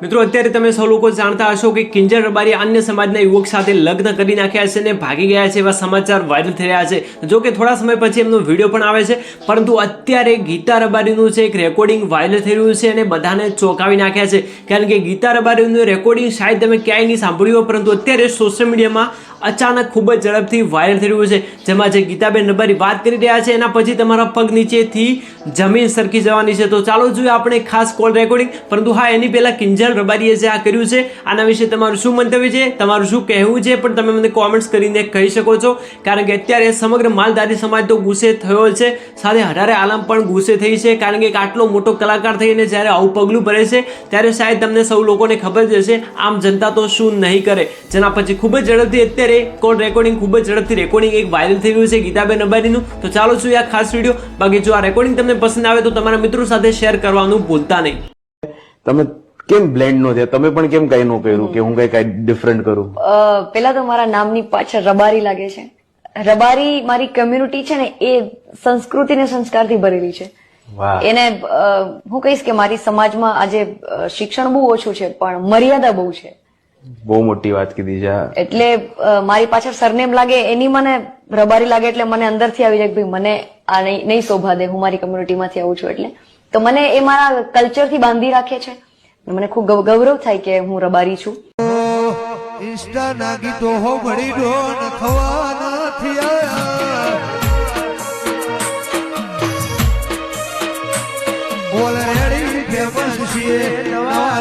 મિત્રો અત્યારે તમે સૌ લોકો જાણતા હશો કે કિંજલ રબારી અન્ય સમાજના યુવક સાથે લગ્ન કરી નાખ્યા છે અને ભાગી ગયા છે એવા સમાચાર વાયરલ થઈ રહ્યા છે. જો કે થોડા સમય પછી એમનો વિડીયો પણ આવે છે, પરંતુ અત્યારે ગીતા રબારીનું છે એક રેકોર્ડિંગ વાયરલ થઈ રહ્યું છે અને બધાને ચોંકાવી નાખ્યા છે. કારણ કે ગીતા રબારીનું રેકોર્ડિંગ શાયદ તમે ક્યાંય નહીં સાંભળ્યું હોય, પરંતુ અત્યારે સોશિયલ મીડિયામાં અચાનક ખૂબ જ ઝડપથી વાયરલ થઈ રહ્યું છે. જેમાં જે ગીતાબેન રબારી વાત કરી રહ્યા છે એના પછી તમારા પગ નીચેથી જમીન સરકી જવાની છે. તો ચાલો જોઈએ આપણે ખાસ કોલ રેકોર્ડિંગ. પરંતુ હા, એની પહેલા કિંજલ રબારીએ જે આ કર્યું છે આના વિશે તમારું શું મંતવ્ય છે, તમારું શું કહેવું છે, પણ તમે મને કોમેન્ટ્સ કરીને કહી શકો છો. કારણ કે અત્યારે સમગ્ર માલધારી સમાજ તો ગુસ્સે થયો છે, સાથે હરારે આલમ પણ ગુસ્સે થઈ છે. કારણ કે એક આટલો મોટો કલાકાર થઈને જ્યારે આવું પગલું ભરે છે ત્યારે શાયદ તમને સૌ લોકોને ખબર જ હશે આમ જનતા તો શું નહીં કરે. જેના પછી ખૂબ જ ઝડપથી અત્યારે કોલ રેકોર્ડિંગ ખૂબ જ ઝડપથી રેકોર્ડિંગ એક વાયરલ થઈ રહ્યું છે ગીતાબેન રબારીનું. તો ચાલો જોઈએ આ ખાસ વિડીયો. બાકી જો આ રેકોર્ડિંગ તમને પસંદ આવે તો તમારા મિત્રો સાથે શેર કરવાનું ભૂલતા નહીં. તમે કેમ બ્લેન્ડ નો થયા? તમે પણ કેમ કઈ નો કર્યું કે હું કઈ ડિફરન્ટ કરું? પેલા તો મારા નામની પાછળ રબારી લાગે છે. રબારી મારી કમ્યુનિટી છે ને એ સંસ્કૃતિ ને સંસ્કારથી ભરેલી છે. એને હું કહીશ કે મારી સમાજમાં આજે શિક્ષણ બહુ ઓછું છે પણ મર્યાદા બહુ છે. બહુ મોટી વાત કીધી છે. એટલે મારી પાછળ સરનેમ લાગે એની મને રબારી લાગે એટલે મને અંદરથી આવી જાય કે ભાઈ મને આ નહીં શોભા દે, હું મારી કમ્યુનિટીમાંથી આવું છું એટલે. તો મને એ મારા કલ્ચરથી બાંધી રાખે છે. મને ખૂબ ગૌરવ થાય કે હું રબારી છું. ઇન્સ્ટાના ગીતો હો ઘડી ડોન થવા નથી આયા, ઓલરેડી ફેમસ છીએ નવા